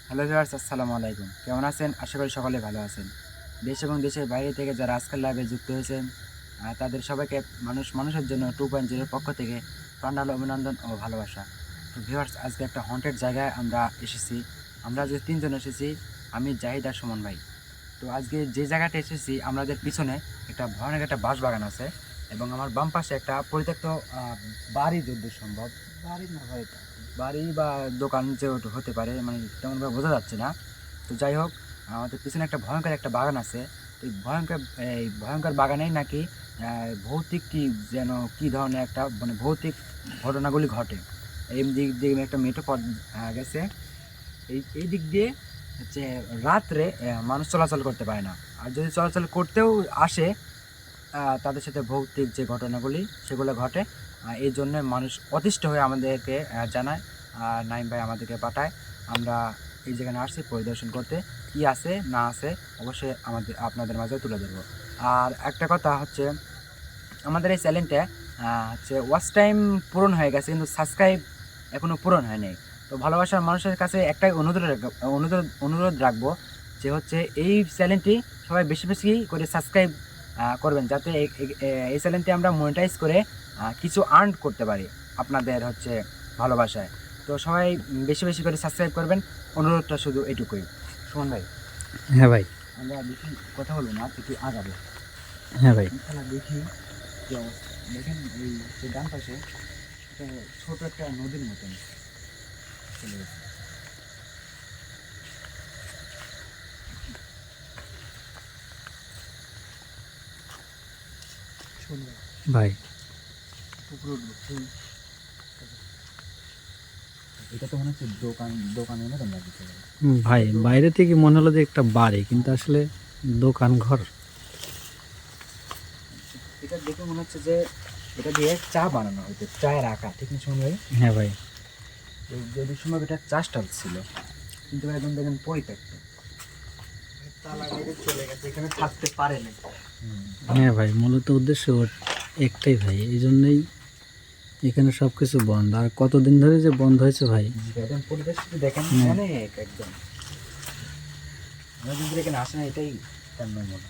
Hello viewers, আসসালামু আলাইকুম। কেমন আছেন? আশা করি সকলে ভালো আছেন। দেশ এবং দেশের বাইরে থেকে যারা আজকের লাইভে যুক্ত হয়েছেন তাদের সবাইকে মানুষের জন্য 2.0 পক্ষ থেকে প্রাণঢাল অভিনন্দন ও ভালোবাসা। তো ভিউয়ার্স, আজকে একটা হন্টেড জায়গায় আমরা এসেছি। আমরা যে তিনজন এসেছি, আমি, জাহিদ আর সুমন ভাই। তো আজকে যে জায়গাটা এসেছি, আমাদের পিছনে একটা ভয়ানক একটা বাঁশবাগান আছে এবং আমার বাম পাশে একটা পরিত্যক্ত বাড়ি যদ্দূর সম্ভব, বাড়ি না হয় এটা, বাড়ি বা দোকান যে হতে পারে, মানে তেমনভাবে বোঝা যাচ্ছে না। তো যাই হোক, আমাদের পিছনে একটা ভয়ঙ্কর একটা বাগান আছে। তো এই ভয়ঙ্কর বাগানেই নাকি ভৌতিক কি যেন কি ধরনের একটা মানে ভৌতিক ঘটনাগুলি ঘটে। এই দিক দিয়ে একটা মেঠো পথ গেছে। এই দিক দিয়ে হচ্ছে রাত্রে মানুষ চলাচল করতে পারে না। আর যদি চলাচল করতেও আসে, তাদের সাথে ভৌতিক যে ঘটনাগুলি সেগুলো ঘটে। এই জন্য মানুষ অতিষ্ঠ হয়ে আমাদেরকে জানায়, নাইম ভাই আমাদেরকে পাঠায়। আমরা এই যেখানে আসছি পরিদর্শন করতে, কি আছে না আছে অবশ্যই আপনাদের মাঝে তুলে ধরবো। আর একটা কথা হচ্ছে, আমাদের এই চ্যানেলটা হচ্ছে ওয়াচ টাইম পূরণ হয়ে গেছে, কিন্তু সাবস্ক্রাইব এখনও পূরণ হয়নি। তো ভালোবাসার মানুষের কাছে একটাই অনুরোধ রাখবো, যে হচ্ছে এই চ্যানেলটি সবাই বেশি বেশি করে সাবস্ক্রাইব করবেন, যাতে এই চ্যানেলটি আমরা মনিটাইজ করে কিছু আর্ন করতে পারি আপনাদের হচ্ছে ভালোবাসায়। তো সবাই বেশি বেশি করে সাবস্ক্রাইব করবেন, অনুরোধটা শুধু এটুকুই। সুমন ভাই, হ্যাঁ ভাই। আমরা বেশি কথা বলবো না, একটু আগাবো। হ্যাঁ ভাই। খেলা দেখি যে অবস্থা। দেখেন এই যে ডান পাশে একটা ছোট একটা নদীর মতন চলে গেছে। ভাই পুকুর উঠবো এটা তো মনে হচ্ছে দোকানের মতন লাগছে। ভাই, বাইরে থেকে মনে হলো যে একটা বাড়ি, কিন্তু আসলে দোকান ঘর। এটা দেখে মনে হচ্ছে যে এটা দিয়ে চা বানানো হতো, চায়ের আঁকা, ঠিক না সুমন ভাই? হ্যাঁ ভাই। যদি সময় এটা চা স্টল ছিল, কিন্তু এখন দেখেন পরিত্যক্ত, তালা মেরে চলে গেছে, এখানে থাকতে পারে না। হ্যাঁ ভাই, মূলত উদ্দেশ্য একটাই ভাই, এই জন্যই এখানে সব কিছু বন্ধ। আর কতদিন ধরে যে বন্ধ হয়েছে ভাই। দেখেন পরিবেশটা দেখেন, অনেক একদম আমরা কিন্তু এখানে আসে না, এটাই তার নমুনা।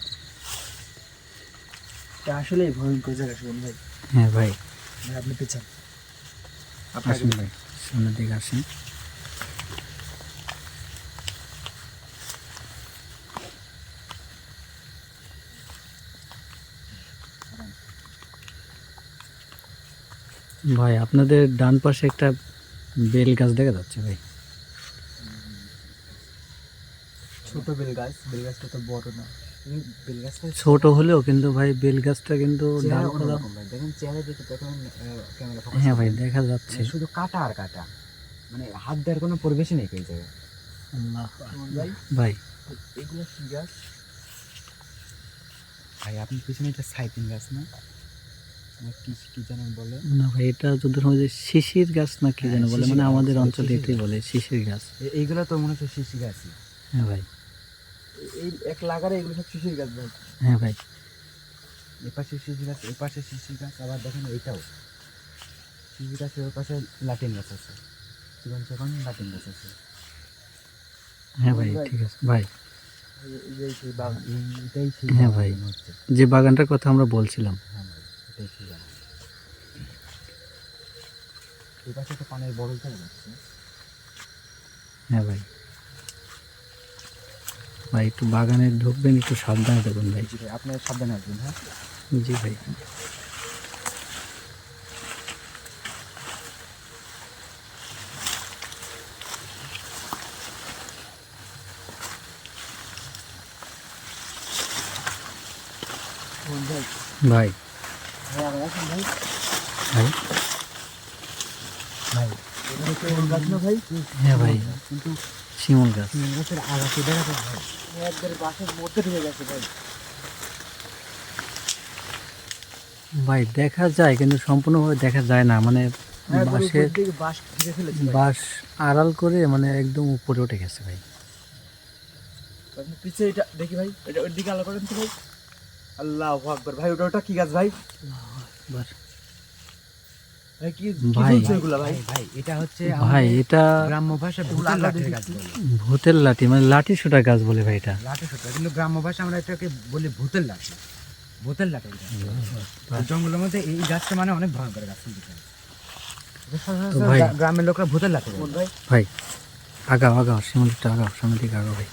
এটা আসলেই ভয়ঙ্কর জায়গা সুমন ভাই। হ্যাঁ ভাই। ভাই আপনি পেছান, আসুন ভাই, সামনের দিকে আসেন। ভাই, আপনাদের ডান পাশে একটা বেল গাছ দেখা যাচ্ছে ভাই। ছোট বেল গাছটা তো বড় না। বেল গাছটা ছোট হলেও কিন্তু ভাই বেল গাছটা কিন্তু চেহারা ডালপালা। অন্যরকম ভাই, দেখেন চেহারা দেখে তখন ক্যামেরা ফোকাস। হ্যাঁ ভাই, দেখা যাচ্ছে। শুধু কাটা আর কাটা, মানে হাত দেওয়ার কোনো পরিবেশই নেই এই জায়গায়। আল্লাহ ভাই ভাই। এগুলো কি গাছ ভাই? আপনি পিছনে এটা সাইপিন গাছ না, কি কি যেন বলে? না ভাই, এটা যদি হয় যে শিশির গাছ না কি যেন বলে, মানে আমাদের অঞ্চলে শিশির এটাই গাছ। বলে শিশির গাছ। এইগুলো তো মনে হচ্ছে শিশি গাছই। হ্যাঁ ভাই। এই এক লাগারে এগুলো সব শিশির গাছ ভাই। হ্যাঁ ভাই। এপাশে শিশি গাছ, এপাশে শিশি গাছ, আবার দেখেন এইটাও শিশি গাছের ওর পাশে লাটিন গাছ আছে, চিকন চিকন লাটিন গাছ আছে। হ্যাঁ ভাই, ঠিক আছে ভাই। এটাই সেই হ্যাঁ বাগান ভাই, মনে হচ্ছে। যে বাগানটার কথা আমরা বলছিলাম। হ্যাঁ ভাই, এটাই সেই বাগান। এই পাশে তো পানের বড় দেখা যাচ্ছে। হ্যাঁ ভাই। ভাই একটু বাগানে ঢুকবেন, একটু সাবধানে দেখুন ভাই। জি ভাই, আপনার সাবধানে আসবেন। হ্যাঁ জি ভাই। ভাই, ভাই। হ্যাঁ ভাই আসুন ভাই। ভাই। ভাই এগুলো তো ওল গাছ না ভাই? হ্যাঁ ভাই, কিন্তু শিমুল গাছ। শিম গাছের আগাতে দেখা যায় ভাই, একবারে বাসের মধ্যে ঢুকে গেছে ভাই। ভাই দেখা যায়, কিন্তু সম্পূর্ণভাবে দেখা যায় না, মানে বাঁশের বাঁশ ঘিরে ফেলেছে ভাই। বাঁশ আড়াল করে মানে একদম উপরে উঠে গেছে ভাই। আপনি পিছে এটা দেখি ভাই, এটা ওর দিকে আলো করেন তো ভাই। আল্লাহু আকবার ভাই, ওটা কি গাছ ভাই? বাস। ভাই ভাই ভাই এটা হচ্ছে ভাই এটা গ্রাম্য ভাষায় ভূতের লাঠির গাছ বলে। ভূতের লাঠি মানে লাঠি সোটা গাছ বলে ভাই এটা। লাঠি ছোট, কিন্তু গ্রাম্য ভাষা আমরা এটাকে বলি ভূতের লাঠি। ভূতের লাঠি এটা। এই জঙ্গলের মধ্যে এই গাছটা মানে অনেক ভয়ঙ্কর গাছ কিন্তু। এটা সচরাচর ভাই। গ্রামের লোকরা ভূতের লাঠি বলে। ভাই আগাও আগাও সামনের দিকে আগাও, সামনের দিকে আগাও ভাই।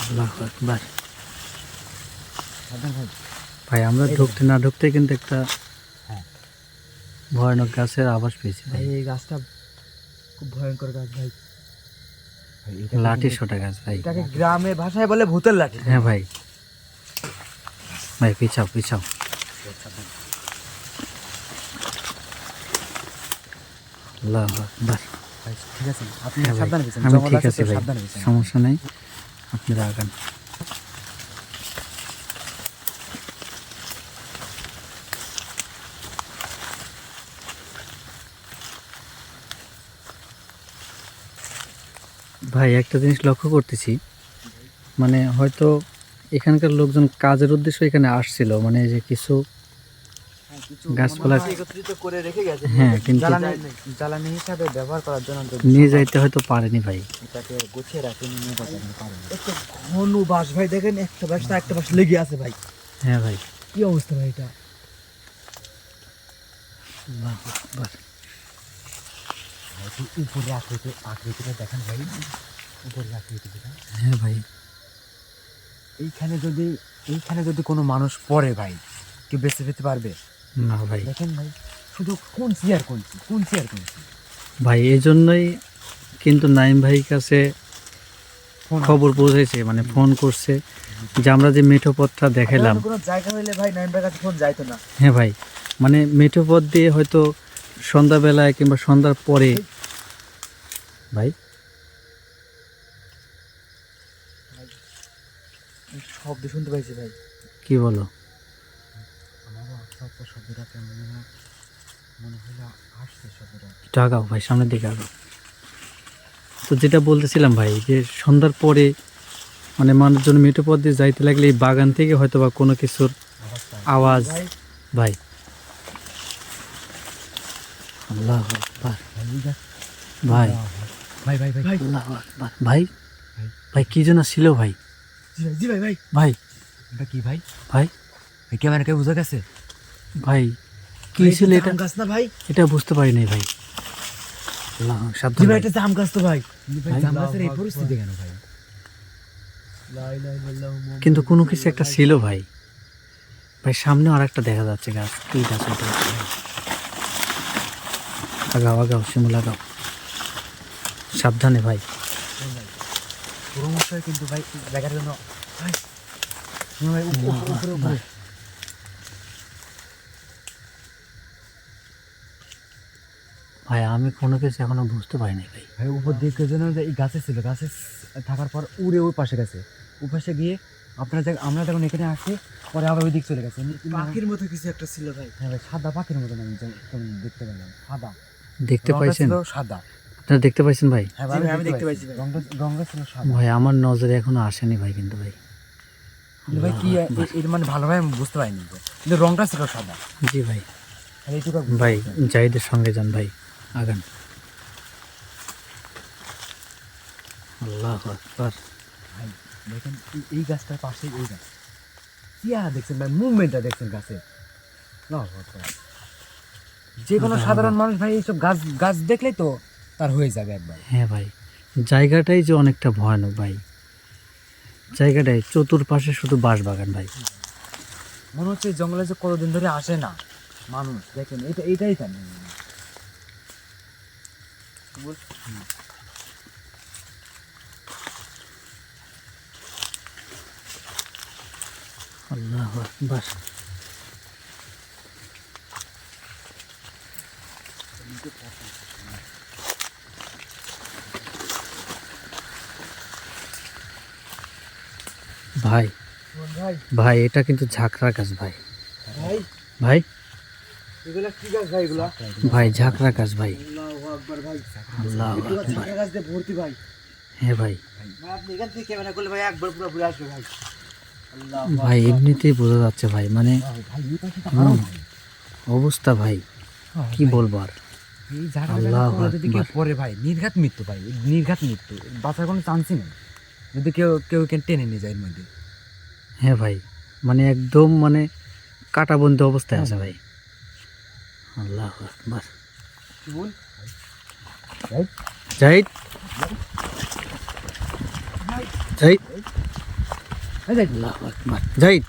আল্লাহু আকবার। সাবধান ভাই। ভাই আমরা ঢুকতে না ঢুকতে কিন্তু একটা হ্যাঁ। ভয়ানক গাছের আওয়াজ পেয়েছি ভাই ভাই। এই গাছটা খুব ভয়ঙ্কর গাছ ভাই। ভাই লাঠি সোটা গাছ ভাই। এটাকে গ্রামে ভাষায় বলে ভূতের লাঠি। হ্যাঁ ভাই। ভাই পিছাও পিছাও। আল্লাহু আকবার। ভাই ঠিক আছে, আপনি হ্যাঁ ভাই, সাবধানে গেছেন, আমি জঙ্গল ঠিক আছে আছে তো ভাই, সাবধানে গেছেন। সমস্যা নেই, আপনারা আগান। ভাই একটা জিনিস লক্ষ্য করতেছি, মানে হয়তো এখানকার লোকজন কাজের উদ্দেশ্যে এখানে আসছিল, মানে এই যে কিছু গাছপালা একত্রিত করে রেখে গেছে। হ্যাঁ কিন্তু জ্বালানি হিসাবে ব্যবহার করার জন্য নিয়ে যাইতে হয়তো পারেনি ভাই। এটাকে গুছিয়ে রাখে নিয়ে যেতে পারেন। একটা ঘন বাস ভাই, দেখেন একটা বাস তো একটা বাস লেগে আছে ভাই। হ্যাঁ ভাই। কি অবস্থা ভাই এটা? আল্লাহু আকবার। উপরে আকৃতিটা দেখেন ভাই, উপরে আকৃতিটা। হ্যাঁ ভাই। এইখানে যদি কোনো মানুষ পড়ে ভাই, কি বেঁচে যেতে পারবে? না ভাই। দেখেন ভাই, শুধু কোন চেয়ার কোনছি। ভাই এই জন্যই কিন্তু নাইম ভাইয়ের কাছে ফোন খবর পৌঁছেছে, মানে ফোন করছে যে আমরা যে মেঠো পথটা দেখালাম। কোনো জায়গা হইলে ভাই নাইমবার কাছে ফোন যাইতো না। হ্যাঁ ভাই, মানে মেঠো পথ দিয়ে হয়তো সন্ধ্যাবেলায় কিংবা সন্ধ্যার পরে ভাই শব্দ শুনতে পাইছি ভাই। কি বলো? আমারও আস্তে শব্দটা কেমন মনে হলো আসছে শব্দটা। একটু আগাও ভাই, সামনের দিকে আগাও। তো যেটা বলতেছিলাম ভাই, যে সন্ধ্যার পরে মানে মানুষজন মেঠো পথ দিয়ে যাইতে লাগলে এই বাগান থেকে হয়তো বা কোনো কিছুর আওয়াজ। ভাই আল্লাহু আকবার। ভাই ভাই ভাই ভাই আল্লাহু আকবার। ভাই ভাই কি যেন ছিল ভাই। জি ভাই ভাই। ভাই এটা কি ভাই? ভাই ভাই ক্যামেরা কে বুঝা গেছে? ভাই কি ভাই, ছিল এটা এটা? জাম গাছ না ভাই? এটা বুঝতে পারি নাই ভাই। আল্লাহ জি সাবধান ভাই, ভাই। এটা জাম গাছ তো ভাই। ভাই জাম গাছের এই পরিস্থিতি কেন ভাই? লা ইলাহা ইল্লাল্লাহু মুহাম্মাদুর কিন্তু কোনো কিছু একটা ছিল ভাই। ভাই সামনেও আর একটা দেখা যাচ্ছে গাছ। কি গাছ ওটা? আগাও আগাও, শিমুল আগাও, সাবধানে ভাই। পুরো মশাই কিন্তু ভাই দেখার জন্য ভাই ভাই উপরে ভাই আমি কোনো কিছু এখনো বুঝতে পারিনি ভাই। ভাই উপর দিকে যেন যে এই গাছে ছিল, গাছে থাকার পর উড়ে ওই পাশে গেছে। ওই পাশে গিয়ে আমরা যখন এখানে আসি, পরে আবার ওই দিক চলে গেছে। পাখির মতো কিছু একটা ছিল ভাই। হ্যাঁ ভাই, সাদা পাখির মতন আমি যেমন দেখতে পেলাম, সাদা দেখতে রংটা পাইছেন? ছিল সাদা। আপনারা দেখতে পাইছেন ভাই? হ্যাঁ জি ভাই, আমি দেখতে পাইছি ভাই। রংটা ছিল সাদা। ভাই আমার নজরে এখনো আসেনি ভাই, কিন্তু ভাই কিন্তু ভাই কি এর মানে ভালোভাবে আমি বুঝতে পারিনি, কিন্তু রংটা ছিল সাদা। জি ভাই। আর এইটুকু বুঝতে ভাই পারছি। জাহিদের সঙ্গে যান ভাই, আগান। আল্লাহু আকবার। ভাই দেখেন এই গাছটার পাশে এই গাছ, ইয়া দেখছেন ভাই, মুভমেন্টটা দেখছেন গাছে। যে কোনো সাধারণ মানুষ ভাই এইসব গাছ গাছ দেখলেই তো তার হয়ে যাবে একবার। হ্যাঁ ভাই, জায়গাটাই যে অনেকটা ভয়ানক ভাই। জায়গাটায় চতুর্পাশে শুধু বাঁশ বাগান ভাই। মনে হচ্ছে এই জঙ্গলে যে কতদিন ধরে আসে না মানুষ, দেখেন এটাই কেন। আল্লাহু আকবার। ভাই ভাই ভাই এটা কিন্তু ঝাঁকড়া গাছ ভাই। ভাই ভাই এগুলা কি গাছ ভাই? এগুলা ভাই ঝাঁকড়া গাছ ভাই। আল্লাহু আকবার ভাই। আল্লাহু এগুলা আকবার। ঝাঁকড়া গাছ দিয়ে ভর্তি ভাই। হ্যাঁ ভাই। ভাই আপনি এখান থেকে ক্যামেরা করলে ভাই একবার পুরো ঘুরে আসবে ভাই। আল্লাহ ভাই এমনিতেই বোঝা যাচ্ছে ভাই, মানে ভাই এই পাখিটা হুম, অবস্থা ভাই। কি বলবো আর। এই জায়গা আল্লাহু যদি কেউ আকবার। পড়ে ভাই নির্ঘাত মৃত্যু ভাই, নির্ঘাত মৃত্যু, বাঁচার কোনো চান্সই নেই যদি কেউ কেউ টেনে নিয়ে যায় এর মধ্যে। হ্যাঁ ভাই, মানে একদম মানে কাটাবন্দি অবস্থায় আছে ভাই। আল্লাহু আকবার। শিমুল জাহিদ, জাহিদ, এই যে আল্লাহু আকবার। জাহিদ,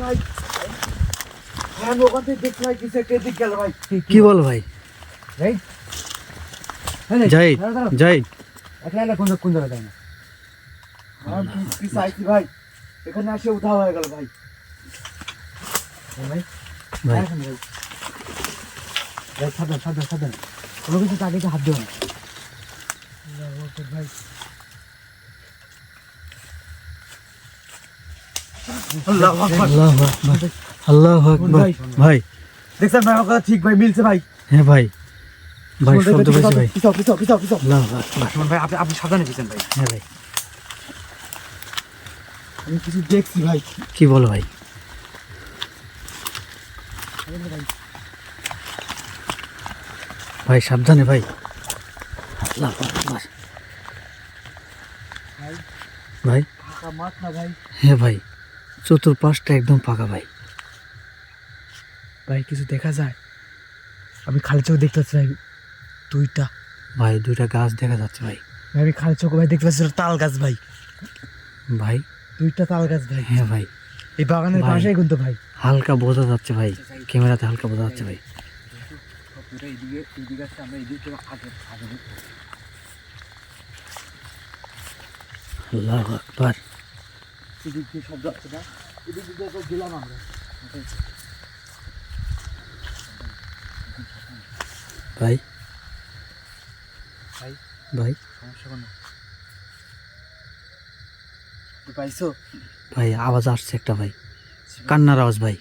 ভাই আমি ওখান থেকে দেখতে ভাই কিছু একটা দিক গেল ভাই। কি বল ভাই? এই যে, জাহিদ, দাঁড়াও, দাঁড়াও। জাহিদ, একলা একলা কোন জায়গায় যায় না। আমি পিছে আইছি ভাই, এখানে আসে উধাও হয়ে গেল ভাই। ভাই ভাই আসেন ভাই। ভাই সাবধান সাবধান সাবধান, কোনো কিছু তাকে হাত দিও না। ভাই আল্লাহু আকবার। আল্লাহু আকবার, আল্লাহু আকবার। ভাই। ভাই, দেখছেন ভাই আমার কথা ঠিক ভাই, মিলছে ভাই। হ্যাঁ ভাই, ভাই শব্দ পেয়েছি ভাই। পিছাও পিছাও পিছাও পিছাও। আল্লাহু আকবার। সুমন ভাই আপনি আপনি সাবধানে দিচ্ছেন ভাই। হ্যাঁ ভাই, আমি কিছু দেখছি ভাই। কি বলো ভাই? ভাই সাবধানে ভাই। আল্লাহু আকবার। ভাই, ফাঁকা মাঠ না ভাই। হ্যাঁ ভাই, চতুর্পাশটা একদম ফাঁকা ভাই। ভাই কিছু দেখা যায়? আমি খালি চোখ দেখতে পাচ্ছি ভাই দুইটা। ভাই দুইটা গাছ দেখা যাচ্ছে ভাই। ভাই আমি খালি চোখ ভাই দেখতে পাচ্ছি তাল গাছ ভাই, ভাই, দুইটা তাল গাছ ভাই। হ্যাঁ ভাই, এই বাগানের ভাই। পাশেই কিন্তু ভাই। হালকা বোঝা যাচ্ছে ভাই, ক্যামেরাতে হালকা বোঝা যাচ্ছে ভাই। সবটা এদিকে এদিকে আসছে, আমরা এদিকে আগে আগে দেখবো। আল্লাহু আকবার। এদিক দিয়ে শব্দ আসছে না, এদিক দিয়ে তো গেলাম আমরা। ভাই, ভাই ভাই, সমস্যা কোনো পাইছো? ভাই আওয়াজ আসছে একটা ভাই, কান্নার আওয়াজ ভাই।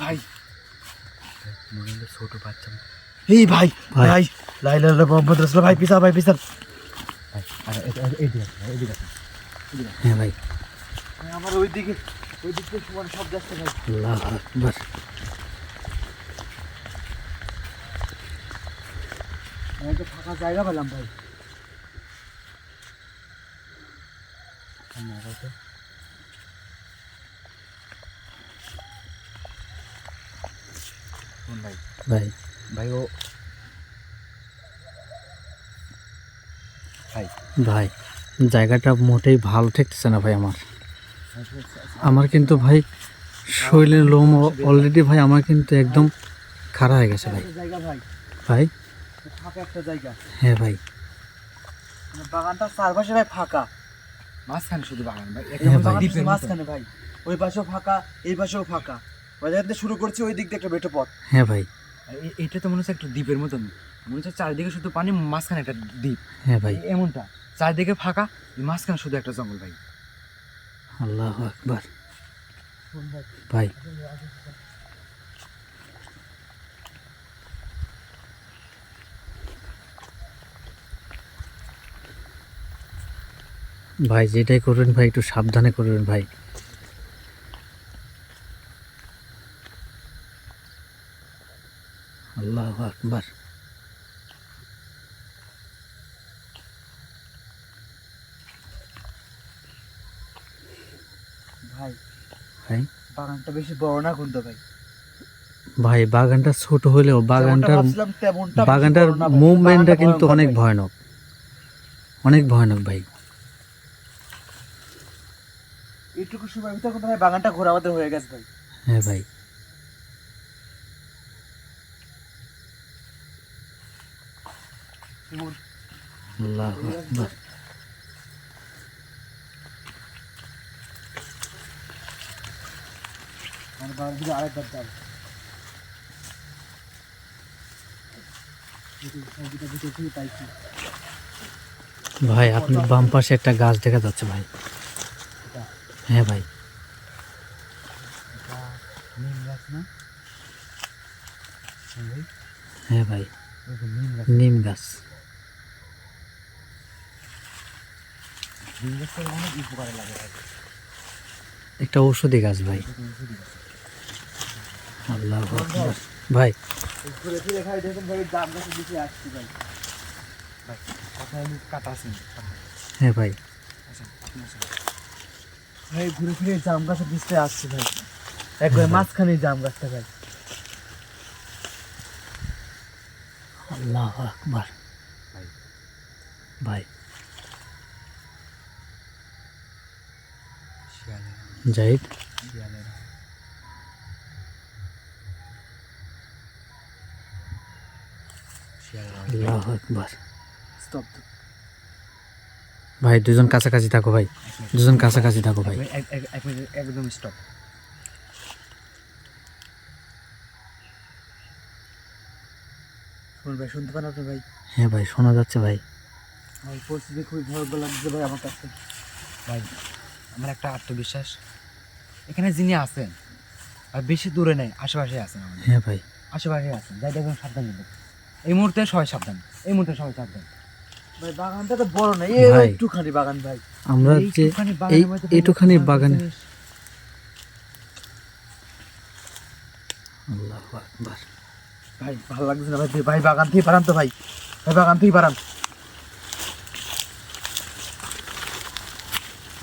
ভাই মনে হলো ছোট বাচ্চা এই ভাই ভাই। ভাই লাই লাই লাই মোহাম্মদ রাসূল ভাই, পিছা ভাই পিছা। ভাই। আর এদিকে আসুন, এদিকে আসুন। হ্যাঁ ভাই, ভাই আমার ওই দিকে সমান শব্দ আসছে ভাই। আল্লাহু আকবার। আমি একটা ফাঁকা জায়গা পেলাম ভাই। শুনুন ভাই, ভাই, ভাই ও ভাই ভাই জায়গাটা মোটেই ভালো ঠেকতেছে না ভাই আমার। আমার কিন্তু ভাই শরীরের লোম অলরেডি ভাই আমার কিন্তু একদম খাড়া হয়ে গেছে ভাই। একটা জায়গা ভাই, ভাই, ফাঁকা একটা জায়গা। হ্যাঁ ভাই, মানে বাগানটা চারপাশে ভাই ফাঁকা। মাঝখানে শুধু বাগান ভাই, হ্যাঁ ভাই। বাগানটার মাঝখানে ভাই, ওই পাশেও ফাঁকা এই পাশেও ফাঁকা। ওই জায়গা থেকে শুরু করছি, ওই দিক দিয়ে একটা বেটো পথ। হ্যাঁ ভাই, এটা তো মনে হচ্ছে একটা দ্বীপের মতন, মনে হচ্ছে চারিদিকে শুধু পানি, মাঝখানে একটা দ্বীপ। হ্যাঁ ভাই, এমনটা চারিদিকে ফাঁকা, মাঝখানে শুধু একটা জঙ্গল ভাই। আল্লাহু আকবার। ভাই, ভাই যেটাই করবেন ভাই একটু সাবধানে করবেন ভাই। আল্লাহু আকবার। ভাই ভাই, বাগানটা বেশি বড় না কিন্তু ভাই। ভাই বাগানটা ছোট হলেও যেমনটা বাগানটার ভাবছিলাম তেমনটা বেশি বাগানটার বড় না ভাই। মুভমেন্টটা বাগানটা কিন্তু ভয়ঙ্কর অনেক ভাই। ভয়ানক, অনেক ভয়ানক ভাই। এইটুকু সময় ভিতরে কিন্তু ভাই বাগানটা ঘোরা আমাদের হয়ে গেছে ভাই। হ্যাঁ ভাই, আল্লাহু আকবার। মানে বাগান থেকে আরেকবার যাবো। পাইছি ভাই আপনার বাম পাশে একটা গাছ দেখা যাচ্ছে ভাই। হ্যাঁ ভাই, নিম গাছ না? হ্যাঁ ভাই, ওই যে নিম গাছ, নিম গাছ। নিম গাছটা অনেক উপকারে লাগে ভাই। একটা ঔষধি গাছ ভাই। আল্লাহু আকবার। ভাই ঘুরে ফিরে ভাই দেখুন ভাই জাম গাছের দিকে আসছি ভাই। ভাই আপনার কাটা আছেন হ্যাঁ ভাই, আসেন আপনি আসেন। ভাই ঘুরে ফিরে জাম গাছের দিকে আসছি ভাই, একবার মাঝখানে জাম গাছটা ভাই। আল্লাহু আকবার। ভাই ভাই শিয়ালের জাহিদ, শিয়ালের শিয়ালের আল্লাহু আকবার। স্টপ। ভাই দুজন কাছাকাছি থাকো ভাই, দুজন কাছাকাছি থাকো ভাই। একদম স্টপ। শুনুন ভাই, শুনতে পান আপনি ভাই? হ্যাঁ ভাই শোনা যাচ্ছে ভাই। ভাই পরিস্থিতি খুবই ভয়াবহ লাগছে ভাই আমার কাছে। ভাই আমার একটা আত্মবিশ্বাস, এখানে যিনি আছেন আর বেশি দূরে নেই, আশেপাশে আছেন আমাদের, হ্যাঁ ভাই, আশেপাশে আছেন, যাই দেখুন সাবধান কিন্তু। এই মুহূর্তে সবাই সাবধান, এই মুহূর্তে সবাই সাবধান। ভাই বাগানটা তো বড় না, এই ভাই। একটুখানি বাগান ভাই। আমরা যে এইটুখানি বাগানের এই মধ্যে ভাই এইটুখানি একটা বাগানে, জিনিস। আল্লাহু আকবার। ভাই ভালো লাগছে না ভাই, ভাই বাগান থেকে বাড়ান তো ভাই, ভাই বাগান থেকে বাড়ান।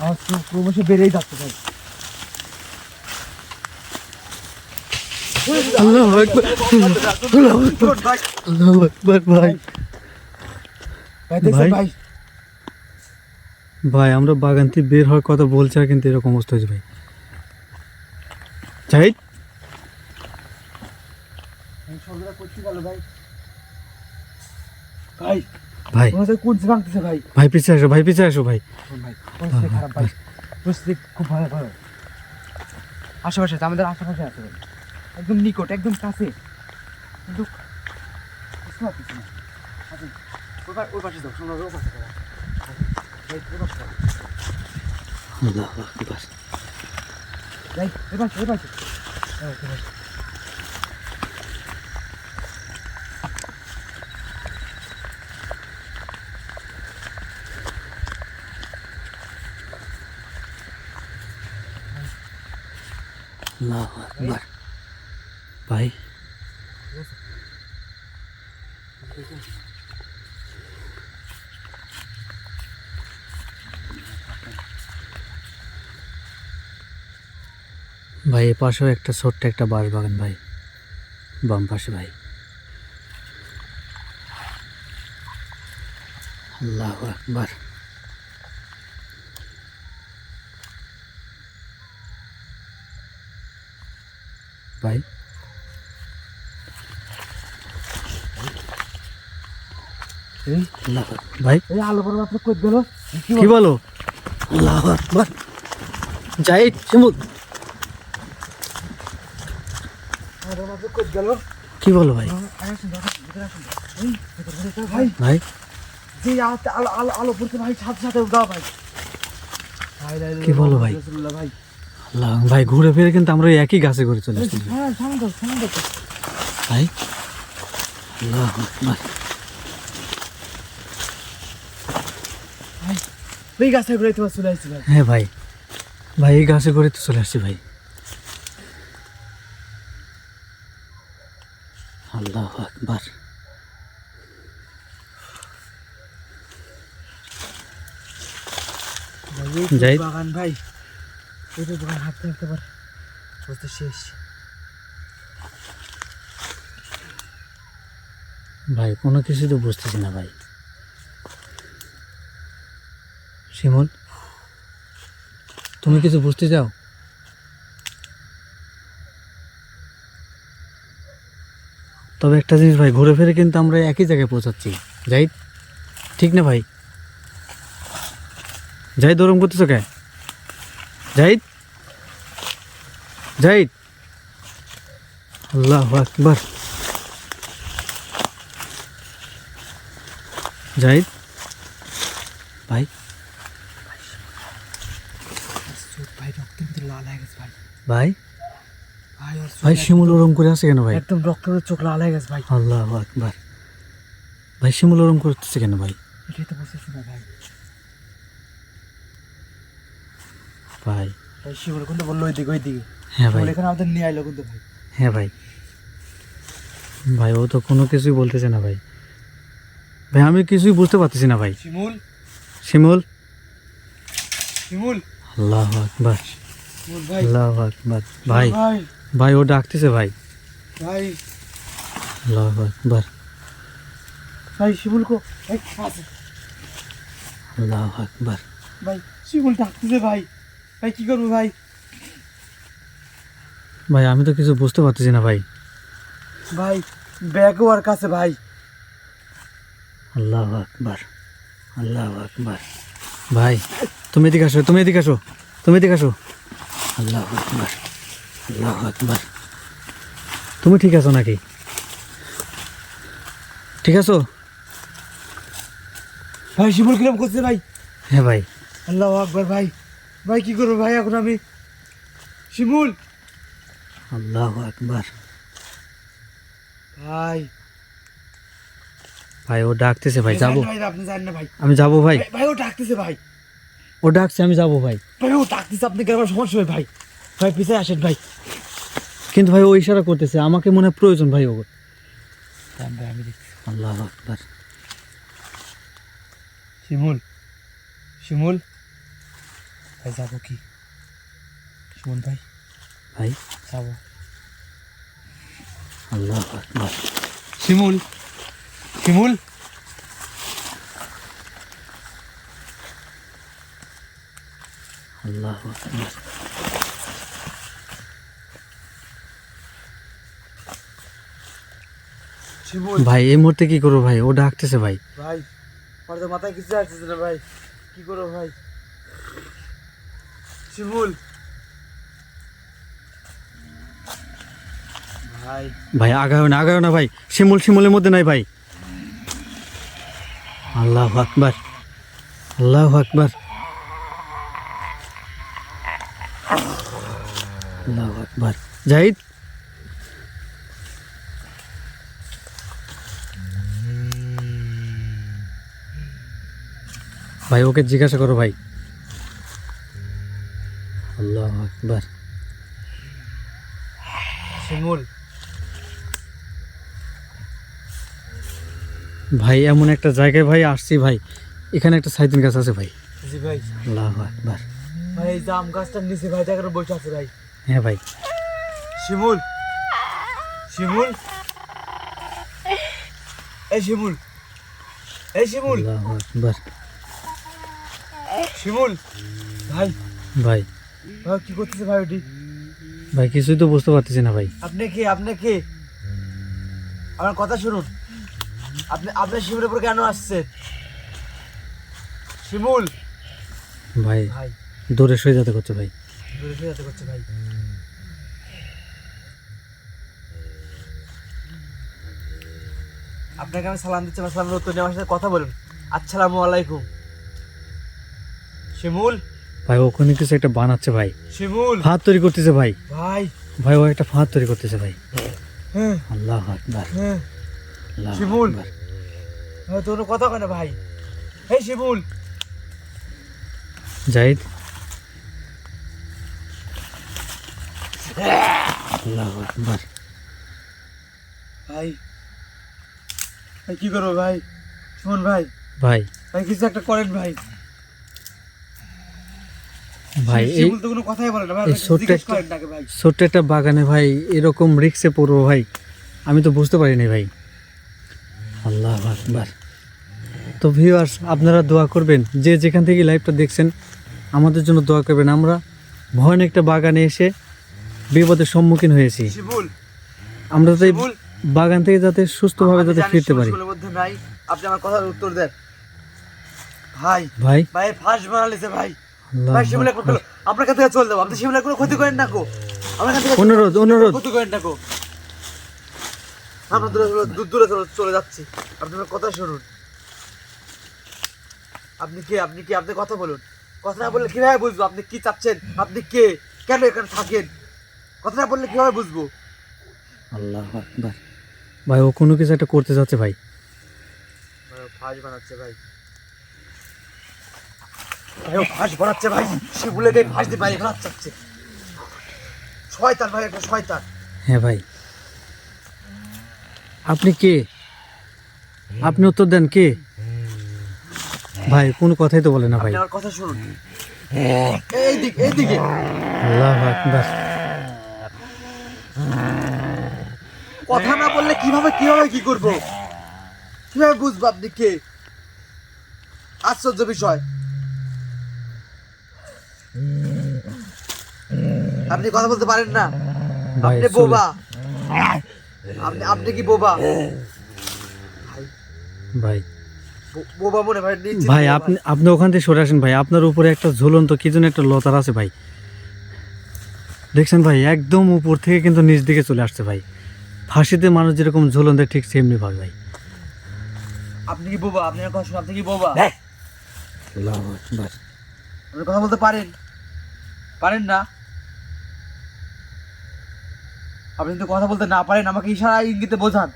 আমার ক্রমশ বেড়েই যাচ্ছে ভাই। আল্লাহু আকবার, আল্লাহু আকবার, ভাই আল্লাহু আকবার। ভাই ভাই দেখছেন ভাই? ভাই আমরা বাগান থেকে বের হওয়ার কথা বলছি আর কিন্তু এরকম অবস্থা হয়েছে ভাই। জাহিদ, সবগুলা করতে গেল ভাই। ভাই ভাই মনে হচ্ছে কুঞ্চ ভাঙতেছে ভাই। ভাই পিছিয়ে আসো, ভাই পিছিয়ে আসো ভাই। শুনুন ভাই পরিস্থিতি খারাপ ভাই, পরিস্থিতি খুব ভয়াবহ। আশেপাশে আছে, আমাদের আশেপাশে আছে ভাই, একদম নিকট, একদম কাছে, কিন্তু বুঝতে পারতেছি না। আসেন, ওই পাশে যাও, শুনুন ওই পাশে যাও। ভাই ওই পাশে যাও। আল্লাহু আকবার। ভাই ওই পাশে, ওই পাশে। হ্যাঁ, ওই পাশে। আল্লাহু আকবার। ভাই ভাই এ পাশেও একটা ছোট্ট একটা বাঁশ বাগান ভাই, বাম পাশে ভাই। আল্লাহু আকবার। ভাই এই আল্লাহু আকবার। ভাই এই আলো পর মাত্র কই গেল? কি বলো? আল্লাহু আকবার। জাহিদ, শিমুল, আলো মাত্র কই গেল? কি বলো ভাই? আসুন, ভিতরে আসুন। এই ভাই ভাই যে আলো আলো আলো পড়ছে ভাই, সাথে সাথে দাও ভাই। কি বলো ভাই? রাসূলুল্লাহ ভাই। আল্লাহ, ভাই ঘুরে ফিরে কিন্তু আমরা ওই একই গাছে করে চলে আসছি হ্যাঁ সামনে দাও, সামনে দাও। ভাই। আল্লাহু আকবার। ওই গাছে ঘুরে তোমার চলে আসছি ভাই। হ্যাঁ ভাই, ভাই এই গাছে করে তো চলে আসছি ভাই। আল্লাহু আকবার। ভাই এই যাই। বাগান ভাই, এই তো বাগান হাঁটতে হাঁটতে পার বুঝতে শেষ। ভাই কোনো কিছু তো বুঝতেছি না ভাই। শিমুল, তুমি কিছু বুঝতে চাও? তবে একটা জিনিস ভাই, ঘুরে ফিরে কিন্তু আমরা একই জায়গায় পৌঁছাচ্ছি। যাই, ঠিক না ভাই? যাই, দরম করতেছো কে? জাহিদ, জাহিদ। আল্লাহু আকবার। জাহিদ ভাই, ভাই রক্তের ভিতরে লাল হয়ে গেছে ভাই। ভাই ভাই ওর চোখ ভাই শিমুল ওরম করে আছে কেন ভাই? একদম রক্তের চোখ লাল হয়ে গেছে ভাই। আল্লাহু আকবার। ভাই শিমুল ওরম করতেছে কেন ভাই? এটাই তো বুঝতেছি না ভাই। ভাই ভাই শিমুল কিন্তু বললো ওইদিকে ওইদিকে, হ্যাঁ ভাই, শিমুল এখানে আমাদের নিয়ে আইলো কিন্তু ভাই। হ্যাঁ ভাই। ভাই ও তো কোনো কিছুই বলতেছে না ভাই। ভাই আমি কিছুই বুঝতে পারতেছি না ভাই। শিমুল, শিমুল। শিমুল, আল্লাহু আকবার, শিমুল ভাই, আল্লাহু আকবার। ভাই ভাই, ভাই ও ডাকতেছে ভাই। ভাই, আল্লাহু আকবার, ভাই শিমুল কো, ভাই আছে, আল্লাহু আকবার। ভাই শিমুল ডাকতেছে ভাই, ভাই কি করবো ভাই? ভাই আমি তো কিছু বুঝতে পারতেছি না ভাই। ভাই ব্যাগও ওর কাছে ভাই। আল্লাহু আকবার, আল্লাহু আকবার। ভাই তুমি এদিকে আসো, তুমি এদিকে আসো, তুমি এদিকে আসো। আল্লাহু আকবার, আল্লাহু আকবার। তুমি ঠিক আছো নাকি? ঠিক আছো? ভাই শিমুল কিরম করছে ভাই? হ্যাঁ ভাই। আল্লাহু আকবার ভাই, ভাই কি করবো ভাই এখন আমি? শিমুল আল্লাহু আকবার। ভাই, ভাই ও ডাকতেছে ভাই, যাবো। ভাই আপনি জানেন না ভাই, আমি যাবো ভাই। ভাই ও ডাকতেছে ভাই, ও ডাকছে, আমি যাবো ভাই। ভাই ও ডাকতেছে, আপনি কি আমার সমস্যা হয় ভাই? ভাই পিছিয়ে আসেন ভাই। কিন্তু ভাই ও ইশারা করতেছে, আমাকে মনে হয় প্রয়োজন ভাই ও। ভাই আমি দেখছি। আল্লাহু আকবার। শিমুল, শিমুল ভাই যাবো কি? শিমুল ভাই ভাই যাবো। আল্লাহু আকবার। শিমুল, শিমুল, আল্লাহু আকবার। শিমুল ভাই এই মুহূর্তে কি করবো ভাই? ও ডাকতেছে ভাই। ভাই, আমার তো মাথায় কিছু আসতেছে না ভাই, কি করবো ভাই? শিমুল ভাই, ভাই আগাও না ভাই। শিমুল শিমুলের মধ্যে নাই ভাই। আল্লাহু আকবার, আল্লাহু আকবার, আল্লাহু আকবার। জাহিদ ভাই ওকে জিজ্ঞাসা করো ভাই। আল্লাহু আকবার। শিমুল ভাই এমন একটা জায়গায় ভাই আসছি ভাই, এখানে একটা সাইদিন গাছ আছে ভাই। জি ভাই, আল্লাহু আকবার। ভাই এই জাম গাছটার নিচে ভাই জায়গাটা বসে আছে ভাই। হ্যাঁ ভাই। শিমুল, শিমুল, এই শিমুল, এই শিমুল, আল্লাহু আকবার। শিমুল ভাই, ভাই ভাই কি করতেছে ভাই ওটি? ভাই কিছুই তো বুঝতে পারতেছি না ভাই। আপনি কে? আপনি কে? আমার কথা শুনুন, আপনি আপনার শিমুলের উপর কেন আসছেন? শিমুল ভাই ভাই, দূরে সরে যেতে করছে ভাই। দূরে সরে যেতে করছে ভাই। আপনাকে আমি সালাম দিচ্ছি, আমার সালামের উত্তর নিয়ে আমার সাথে কথা বলুন। আসসালামু আলাইকুম। শিমুল, ভাই ওখানে কিছু একটা বানাচ্ছে ভাই, শিমুল ফাঁদ তৈরি করতেছে ভাই। ভাই, ভাই ও একটা ফাঁদ তৈরি করতেছে ভাই। হ্যাঁ আল্লাহু আকবার, হ্যাঁ, আল্লাহু শিমুল। আকবার। ভাই তোর কথা কেন ভাই? এই শিমুল, জাহিদ আল্লাহু আকবার। ভাই ভাই কি করবো ভাই? শিমুল ভাই, ভাই ভাই কিছু একটা করেন ভাই। ভাই এই শিমুল তো কোনো কথাই বলে না ভাই, এই আপনি ছোট্ট জিজ্ঞেস একটা- করেন নাকি ভাই? ছোট্ট একটা বাগানে ভাই এরকম রিক্সে পড়বো ভাই, আমি তো বুঝতে পারিনি ভাই। আল্লাহু আকবার। তো ভিউয়ার্স আপনারা দোয়া করবেন, যে যেখান থেকে লাইভটা দেখছেন আমাদের জন্য দোয়া করবেন। আমরা ভয়ানক একটা বাগানে এসে বিপদের সম্মুখীন হয়েছি। শিমুল, আমরা যাতে এই শিমুল, বাগান থেকে যাতে সুস্থভাবে আমি যাতে জানি ফিরতে শিমুল পারি। স্কুলের মধ্যে নাই, আপনি আমার কথার উত্তর দেন ভাই। ভাই ভাই ফাঁস বানালিছে ভাই, আল্লাহু ভাই শিমুলের আকবার। আপনার কাছ থেকে চলে যাবো, আপনি শিমুলের কোনো ক্ষতি করেন না গো, আমার কাছ থেকে অনুরোধ, অনুরোধ। ক্ষতি করেন না গো, আমরা দূরে দূরে চলে যাচ্ছি, আপনি আমার কথা শুনুন। আপনি কে? আপনি কি? আপনি কথা বলুন, কথা না বললে কিভাবে বুঝবো আপনি কি চাচ্ছেন? আপনি কে? কেন এখানে থাকেন? কথা না বললে কিভাবে বুঝবো? আল্লাহু আকবার। ভাই ও কোনো কিছু একটা করতে যাচ্ছে ভাই। ফাঁস বানাচ্ছে ভাই, ভাই ও ফাঁস বানাচ্ছে ভাই, শিবুলেকে ফাঁস দিয়ে বাইরে ফেলাতে চাচ্ছে। শয়তান ভাই, একটা শয়তান। হ্যাঁ ভাই, আপনি কে? আপনি উত্তর দেন কে? ভাই কোনো কথাই তো বলে না ভাই। আপনি আমার কথা শুনুন, এইদিকে আল্লাহু আকবার। কথা না বললে কিভাবে কি করবো, কিভাবে বুঝবো আপনি কে? আশ্চর্য বিষয়, আপনি কথা বলতে পারেন না, ভাই আপনি চলে- বোবা, আপনি কি বোবা? ভাই বোবা মনে ভাই, নিশ্চিত ভাই বোবা। আপনি আপনি ওখান থেকে সরে আসেন ভাই। আপনার উপরে একটা ঝুলন্ত কি যেন একটা লতার আছে ভাই, দেখছেন ভাই? একদম উপর থেকে কিন্তু নিচ দিকে চলে আসছে ভাই। ফাঁসিতে মানুষ যেরকম ঝুলন দেয় ঠিক সেমনি ভাবে ভাই। আপনি কি বোবা? আপনি আমার কথা শুনুন, আপনি কি বোবা? আল্লাহু আকবার। আপনি কথা বলতে পারেন না? আপনি যদি কথা বলতে না পারেন আমাকে ইশারা ইঙ্গিতে বোঝান,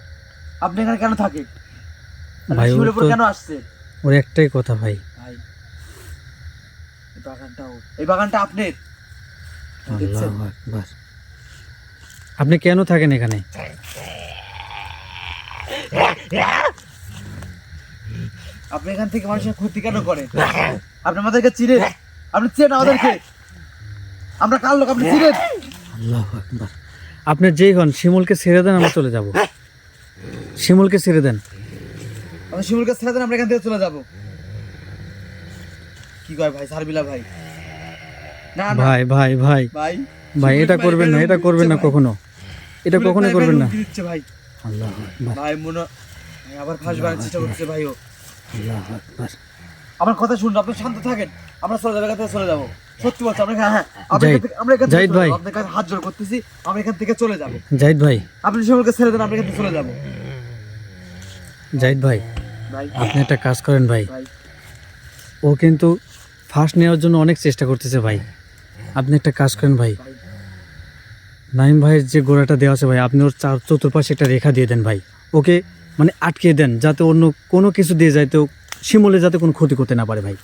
আপনি এখানে কেন থাকেন? ভাই ওর শিউরের উপর তো- কেন আসছেন? ওর একটাই কথা ভাই, ভাই এই বাগানটা আপনার, দেখছেন? আল্লাহু আকবার। আপনি কেন থাকেন এখানে? আপনি এখান থেকে মানুষের ক্ষতি কেন করেন? আপনি আমাদেরকে চিনেন? আপনি চেনেন আমাদেরকে? আমরা কার লোক, আপনি চিনেন? আল্লাহু আকবার। আপনি যেই হন শিমুলকে ছেড়ে দেন, আমরা চলে যাব। শিমুলকে ছেড়ে দেন। আপনি শিমুলকে ছেড়ে দেন, আমরা এখান থেকে চলে যাব। কি কয় ভাই, সারবিলা ভাই? না না ভাই ভাই ভাই ভাই, ভাই, এটা শিমুল করবেন না, ভাই এটা করবেন না ভাই। কখনো, এটা শিমুল কখনোই ভাই করবেন না। হুমকি দিচ্ছে ভাই। আল্লাহু আকবার। ভাই ভাই আবার ফাঁসবার চেষ্টা করছে ভাই ও। আল্লাহু আকবার। আমার কথা শুনুন, আপনি শান্ত থাকেন, আমরা চলে যাবো, এখান থেকে চলে যাবো। সত্যি বলছি, আমরা হ্যাঁ জাহিদ, আমরা এখান থেকে জাহিদ চলে ভাই। যাবো। আপনার কাছে হাত জোড় করতেছি, আমরা এখান থেকে চলে যাবো। জাহিদ ভাই, আপনি শিমুলকে ছেড়ে দেন, আমরা এখান থেকে চলে যাবো। জাহিদ ভাই, ভাই আপনি একটা কাজ করেন ভাই। ভাই ও কিন্তু ফাঁস নেওয়ার জন্য অনেক চেষ্টা করতেছে ভাই। আপনি একটা কাজ করেন ভাই। ভাই নাইম ভাইয়ের যে গোড়াটা দেওয়া আছে ভাই, আপনি ওর চতুর্পাশে একটা রেখা দিয়ে দেন ভাই। ওকে মানে আটকে দেন, যাতে অন্য কোনো কিছু দিয়ে যাইতে শিমুলে যাতে কোনো ক্ষতি করতে না পারে ভাই।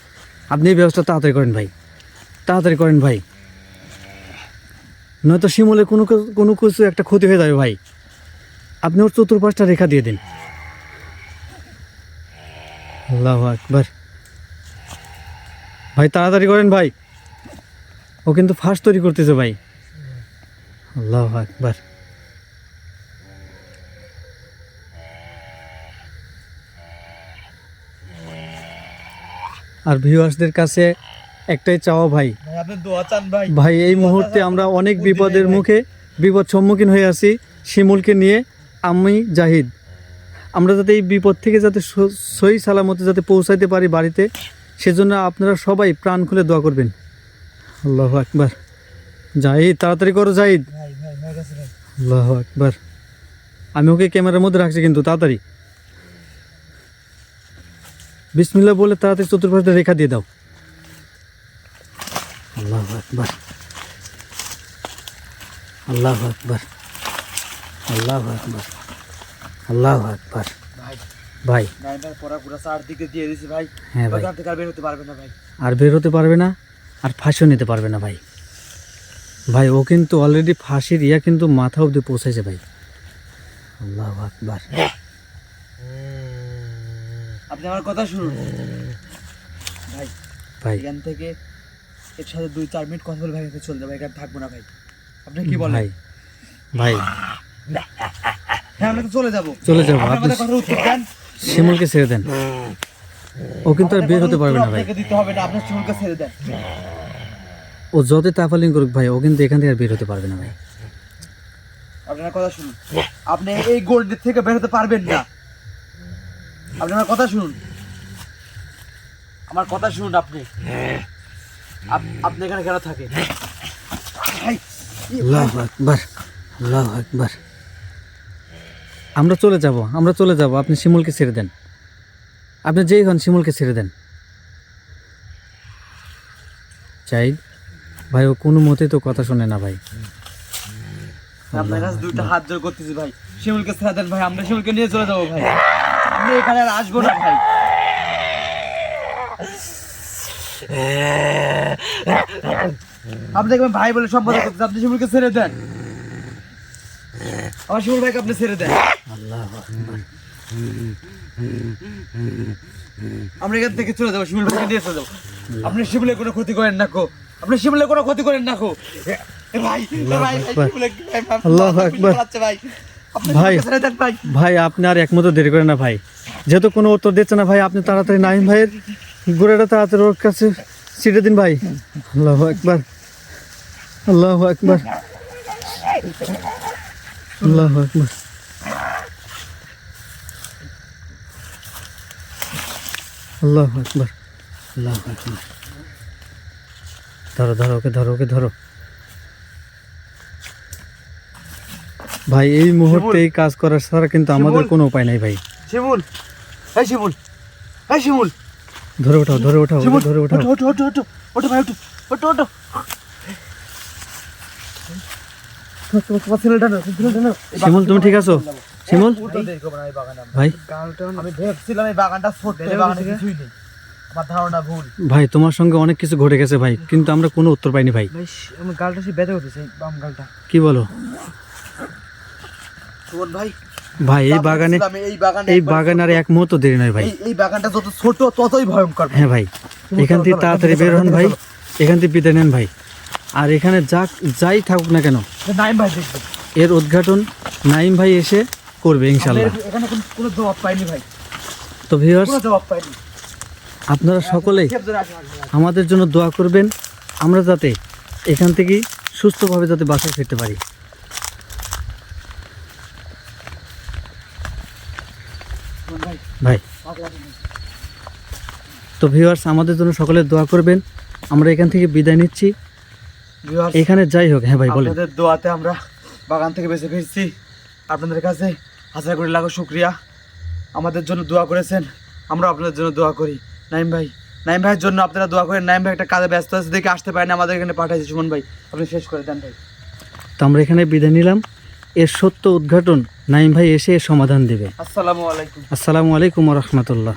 আপনি এই ব্যবস্থা তাড়াতাড়ি করেন ভাই, তাড়াতাড়ি করেন ভাই, নয়তো শিমুলের কোনো কিছু একটা ক্ষতি হয়ে যাবে ভাই। আপনি ওর চতুর্পাশটা রেখা দিয়ে দিন। আল্লাহু আকবার। ভাই তাড়াতাড়ি করেন ভাই, ও কিন্তু ফাঁস তৈরি করতেছে ভাই। আল্লাহু আকবার। আর ভিউয়ার্সদের কাছে একটাই চাওয়া ভাই, ভাই আপনি দোয়া চান ভাই। ভাই এই মুহূর্তে আমরা অনেক বিপদের মুখে বিপদ সম্মুখীন হয়ে আছি শিমুলকে নিয়ে। আমি জাহিদ, আমরা যাতে এই বিপদ থেকে যাতে সহি সালামতে যাতে পৌঁছাইতে পারি বাড়িতে, সেজন্য আপনারা সবাই প্রাণ খুলে দোয়া করবেন। আল্লাহু আকবার। জাহিদ তাড়াতাড়ি করো জাহিদ। ভাই ভাই হয়ে গেছে ভাই। আল্লাহু আকবার। আমি ওকে ক্যামেরার মধ্যে রাখছি কিন্তু তাড়াতাড়ি বিসমিল্লাহ বলে তাড়াতাড়ি চতুর্পাশে রেখা দিয়ে দাও। আল্লাহু আকবার, আল্লাহু আকবার, আল্লাহু আকবার, আল্লাহু আকবার। ভাই ভাই নাইম ভাই পড়া চারদিকে দিয়ে দিয়েছি ভাই। হ্যাঁ ভাই, ওখান থেকে আর বের হতে পারবে না ভাই। আর বের হতে পারবে না, আর ফাঁসিও নিতে পারবে না ভাই। ভাই ও কিন্তু অলরেডি ফাঁসির কিন্তু মাথা অবধি পৌঁছেছে ভাই। আল্লাহু আকবার। আপনি আমার কথা শুনুন ভাই। ভাই এখান থেকে এর সাথে 2-4 মিনিট কথা বলে ভাই এখান থেকে চলে যাবো, এখানে থাকবো না ভাই। আপনি কি বলেন? ভাই ভাই হ্যাঁ আমরা তো চলে যাবো। চলে যাবো। আপনি আপনি আমাদের কথার উত্তর দেন। শিমুলকে ছেড়ে দেন, ও কিন্তু আর বের হতে পারবে না ভাই। আপনাকে দিতে হবে না, আপনার শিমুলকে ছেড়ে দেন। ও যতই তাফালিং করুক ভাই, ও কিন্তু এখান থেকে আর বের হতে পারবে না ভাই। আপনার কথা শুনুন, আপনি এই গোল্ড থেকে বের হতে পারবেন না। আপনি আমার কথা শুনুন, আমার কথা শুনুন। আপনি আপনি এখানে কেন থাকেন ভাই? আল্লাহু আকবার, আল্লাহু আকবার। আমরা চলে যাব, আমরা চলে যাব। আপনি শিমুলকে ছেড়ে দেন, আপনি যেই হন শিমুলকে ছেড়ে দেন। জাহিদ ভাই, ও কোনো মতেই তো কথা শোনে না ভাই। আপনার কাছে 2টা হাত জোড় করতেছি ভাই, শিমুলকে ছেড়ে দেন ভাই, আমরা শিমুলকে নিয়ে চলে যাবো ভাই। আপনি এখানে আর আসবো না ভাই। আপনি দেখবেন ভাই বলে সম্বোধন করতেছে, আপনি শিমুলকে ছেড়ে দেন। আমার শিমুল ভাইকে আপনি ছেড়ে দেন। আল্লাহু আকবার। আমরা এখান থেকে চলে যাবো, শিমুল ভাইকে নিয়ে চলে যাবো। আপনি শিমুলের কোনো ক্ষতি করেন না কো, আপনি শিমুলের কোনো ক্ষতি করেন না কো। এ ভাই, এ ভাই, শিমুলের আল্লাহু আকবার। ভাই, আপনি ভাই। শিমুলকে ছেড়ে দেন ভাই। ভাই আপনি আর এক মতো দেরি করেন না ভাই, যেহেতু কোনো উত্তর দিচ্ছে না ভাই, আপনি তাড়াতাড়ি নাইম ভাইয়ের গোড়াটা তাড়াতাড়ি ওর কাছে ছিটে দিন ভাই। আল্লাহু আকবার, আল্লাহু আকবার, আল্লাহু আকবার। আল্লাহু আকবার, আল্লাহু আকবার। ধরো ধরো ওকে, ধরো ওকে, ধরো ভাই। এই মুহূর্তে এই কাজ করার ছাড়া কিন্তু আমাদের কোনো উপায় নাই ভাই। শিমুল, এই শিমুল, এই শিমুল, ধরে ওঠাও, ধরে ওঠাও, শিমুল, ধরে ওঠাও। ওঠো, ওঠো, ওঠো, ওঠো, ওঠো ভাই, ওঠো, ওঠো, ওঠো। তোমার ছেলেটা না, ছেলেটা না। শিমুল তুমি ঠিক আছো? শিমুল ভাই, আমি ভেবেছিলাম এই বাগানটা ছোট, এই বাগানে কিছুই নেই। আমার ধারণা ভুল। ভাই তোমার সঙ্গে অনেক কিছু ঘটে গেছে ভাই, কিন্তু আমরা কোনো উত্তর পাইনি ভাই। আমার গালটা সে ব্যথা করতেছে, বাম গালটা। কি বলো সুমন ভাই, ভাই? এই বাগানে, আমি এই বাগানে, এই বাগান আর এক মুহূর্ত দেরি নয় ভাই। এই বাগানটা যত ছোট ততই ভয়ঙ্কর। হ্যাঁ ভাই, এখান থেকে তাড়াতাড়ি বের হন ভাই, এখান থেকে বিদায় নেন ভাই। আর এখানে যাই থাকুক না কেন, নাইম ভাই দেখবে, এর উদ্ঘাটন নাইম ভাই এসে করবে ইনশাল্লাহ। এখানে কোনো জবাব পাইনি ভাই, তো ভিউয়ার্স, কোনো জবাব পাইনি। আপনারা সকলেই আমাদের জন্য দোয়া করবেন, আমরা যাতে এখান থেকে সুস্থভাবে যাতে বাসায় ফিরতে পারি। ভাই তো ভিউয়ার্স, আমাদের জন্য সকলে দোয়া করবেন। আমরা এখান থেকে বিদায় নিচ্ছি। Viewers, এখানে যাই হোক, হ্যাঁ ভাই বলেন। আপনাদের দোয়াতে আমরা বাগান থেকে বেঁচে ফিরছি। আপনাদের কাছে হাজার কোটি লাখ শুকরিয়া। আমাদের জন্য দোয়া করেছেন, আমরা আপনাদের জন্য দোয়া করি। নাইম ভাই, নাইম ভাইয়ের জন্য আপনারা দোয়া করেন। নাইম ভাই একটা কাজে ব্যস্ত আছে দেখে আসতে পারেন, আমাদের এখানে পাঠাইছে। সুমন ভাই, আপনি শেষ করে দেন ভাই। তো আমরা এখানে বিদায় নিলাম। এর সত্য উদ্ঘাটন নাইম ভাই এসে এর সমাধান দেবে। আসসালামু আলাইকুম। আসসালামু আলাইকুম ওয়া রাহমাতুল্লাহ।